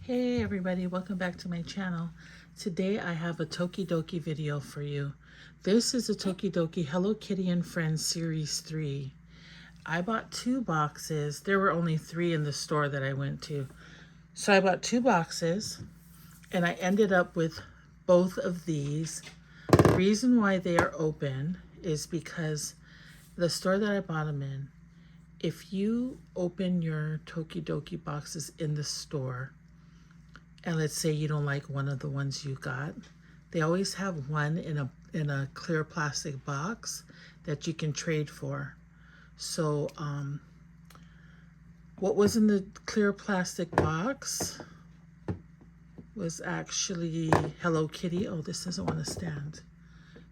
Hey everybody, welcome back to my channel. Today I have a Tokidoki video for you. This is a Tokidoki Hello Kitty and Friends Series 3. I bought 2 boxes. There were only 3 in the store that I went to. So I bought 2 boxes and I ended up with both of these. The reason why they are open is because the store that I bought them in, if you open your Tokidoki boxes in the store, and let's say you don't like one of the ones you got, they always have one in a clear plastic box that you can trade for. So what was in the clear plastic box was actually Hello Kitty. Oh, this doesn't want to stand.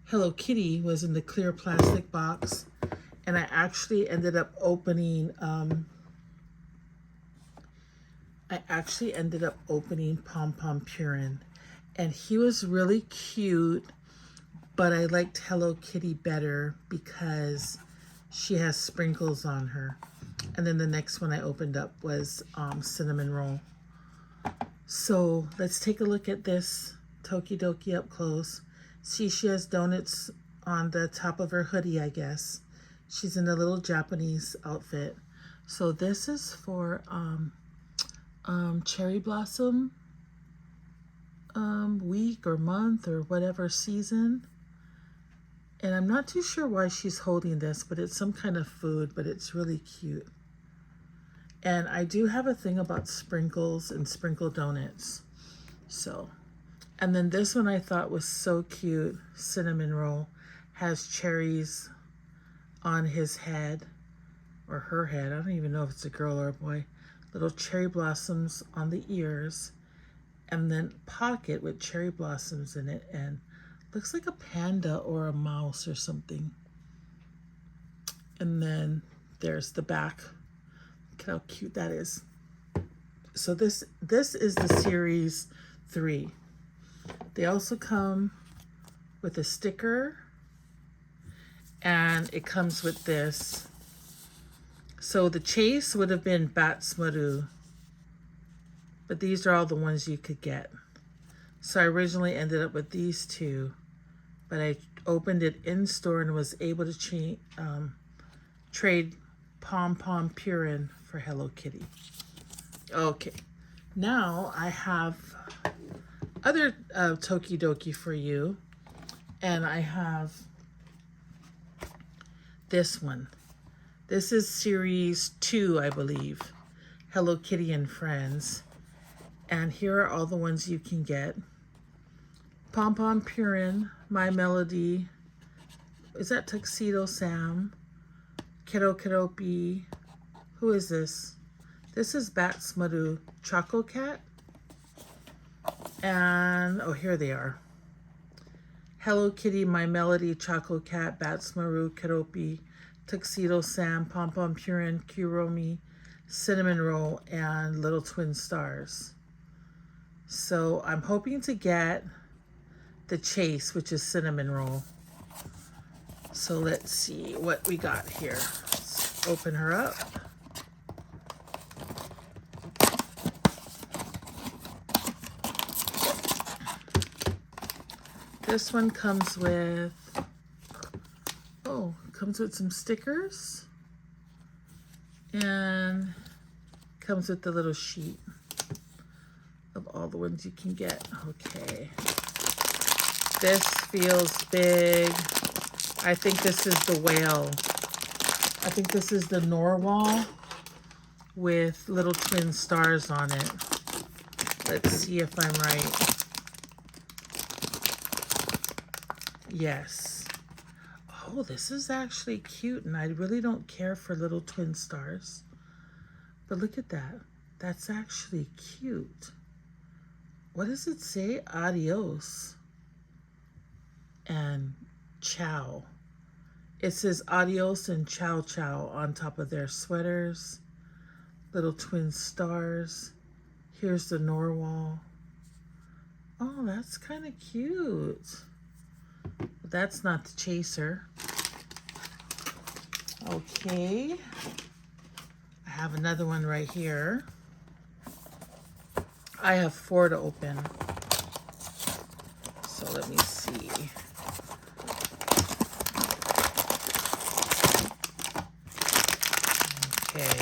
Hello Kitty was in the clear plastic box, and I actually ended up opening Pom Pom Purin, and he was really cute, but I liked Hello Kitty better because she has sprinkles on her. And then the next one I opened up was Cinnamon Roll. So let's take a look at this Tokidoki up close. See, she has donuts on the top of her hoodie, I guess. She's in a little Japanese outfit. So this is for cherry blossom week or month or whatever season. And I'm not too sure why she's holding this, but it's some kind of food, but it's really cute. And I do have a thing about sprinkles and sprinkle donuts. So, and then this one I thought was so cute. Cinnamon Roll has cherries on his head or her head. I don't even know if it's a girl or a boy. Little cherry blossoms on the ears, and then pocket with cherry blossoms in it, and looks like a panda or a mouse or something. And then there's the back. Look at how cute that is. So this is the series 3. They also come with a sticker, and it comes with this. So the chase would have been Batsmaru, but these are all the ones you could get. So I originally ended up with these 2, but I opened it in store and was able to trade Pom Pom Purin for Hello Kitty. Okay, now I have other Tokidoki for you, and I have this one. This is series 2, I believe. Hello Kitty and Friends. And here are all the ones you can get. Pom Pom Purin, My Melody. Is that Tuxedo Sam? Kidoki. Who is this? This is Batsmaru, Choco Cat. And, oh, here they are. Hello Kitty, My Melody, Choco Cat, Batsmaru, Kidoki, Tuxedo Sam, Pom Pom Purin, Kuromi, Cinnamon Roll, and Little Twin Stars. So I'm hoping to get the chase, which is Cinnamon Roll. So let's see what we got here. Let's open her up. This one comes with, comes with some stickers, and comes with the little sheet of all the ones you can get. Okay, this feels big. I think this is the whale. I think this is the narwhal with little twin stars on it. Let's see if I'm right. Yes. Oh, this is actually cute, and I really don't care for little twin stars. But look at that. That's actually cute. What does it say? Adios and ciao. It says adios and ciao ciao on top of their sweaters. Little twin stars. Here's the narwhal. Oh, that's kind of cute. But that's not the chaser. Okay. I have another one right here. I have 4 to open. So let me see. Okay.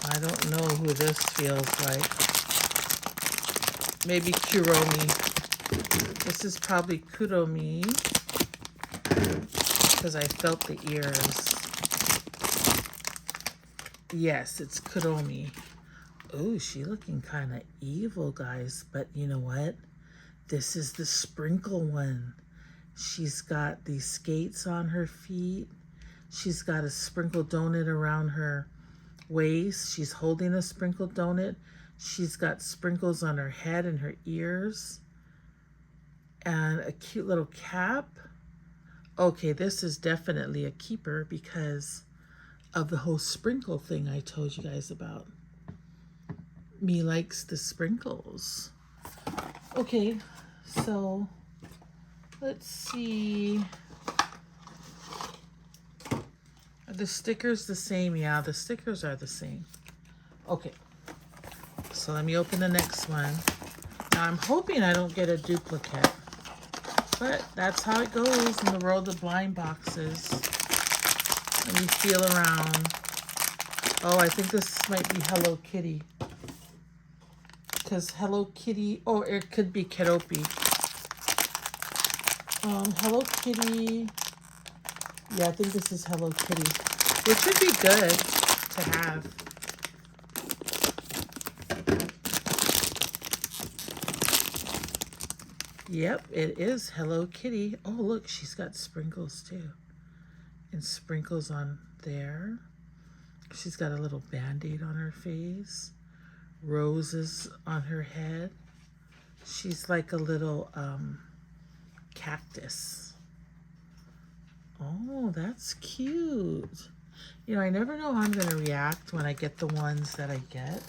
I don't know who this feels like. Maybe Kuromi. This is probably Kuromi because I felt the ears. Yes, it's Kuromi. Oh, she looking kind of evil, guys. But you know what? This is the sprinkle one. She's got these skates on her feet. She's got a sprinkled donut around her waist. She's holding a sprinkled donut. She's got sprinkles on her head and her ears. And a cute little cap. Okay, this is definitely a keeper because of the whole sprinkle thing I told you guys about. Me likes the sprinkles. Okay, so let's see. Are the stickers the same? Yeah, the stickers are the same. Okay, so let me open the next one. Now I'm hoping I don't get a duplicate, but that's how it goes in the world of blind boxes. Let me feel around. Oh, I think this might be Hello Kitty. Because Hello Kitty, oh, it could be Keropi. Hello Kitty. Yeah, I think this is Hello Kitty, which would be good to have. Yep, it is Hello Kitty. Oh, look, she's got sprinkles too. And sprinkles on there. She's got a little band-aid on her face. Roses on her head. She's like a little cactus. Oh, that's cute. You know, I never know how I'm going to react when I get the ones that I get.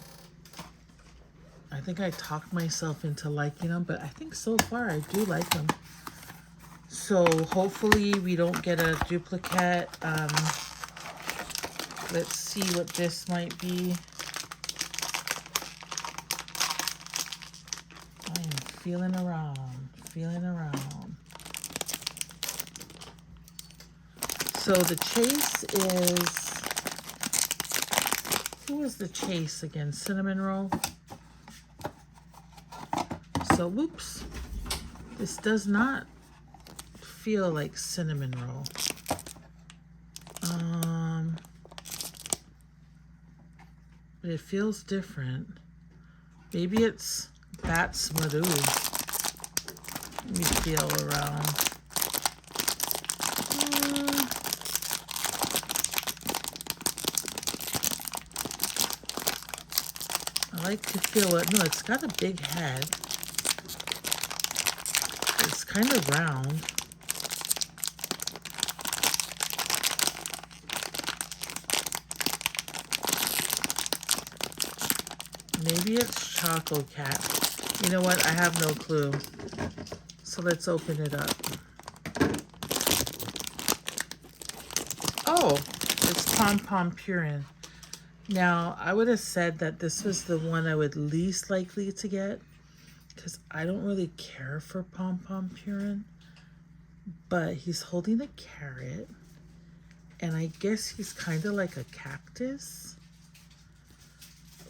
I think I talked myself into liking them, but I think so far I do like them. So hopefully we don't get a duplicate. Let's see what this might be. I am feeling around, feeling around. So the chase is, who is the chase again? Cinnamon roll. So, whoops, this does not feel like cinnamon roll. But it feels different. Maybe it's Bats Maru. Let me feel around. I like to feel it. No, it's got a big head. It's kind of round. Maybe it's Choco Cat. You know what? I have no clue. So let's open it up. Oh, it's Pom Pom Purin. Now, I would have said that this was the one I would least likely to get because I don't really care for Pom Pom Purin. But he's holding a carrot, and I guess he's kind of like a cactus.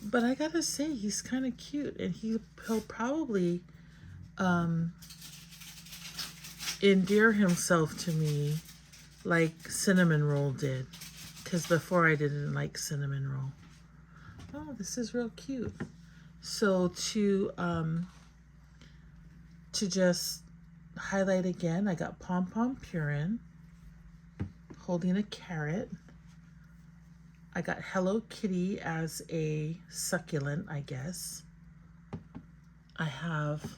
But I gotta say, he's kind of cute, and he'll probably endear himself to me like Cinnamon Roll did, because before I didn't like Cinnamon Roll. Oh, this is real cute. So to just highlight again, I got Pom Pom Purin holding a carrot. I got Hello Kitty as a succulent, I guess. I have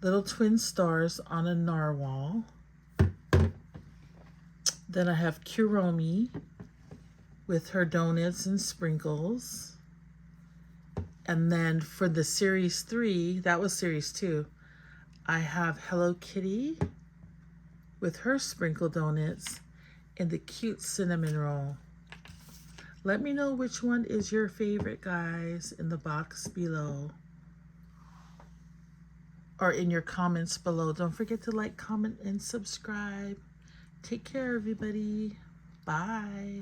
little twin stars on a narwhal. Then I have Kuromi with her donuts and sprinkles. And then for the series 3, that was series 2, I have Hello Kitty with her sprinkle donuts and the cute cinnamon roll. Let me know which one is your favorite, guys, in the box below. Or in your comments below. Don't forget to like, comment, and subscribe. Take care, everybody. Bye.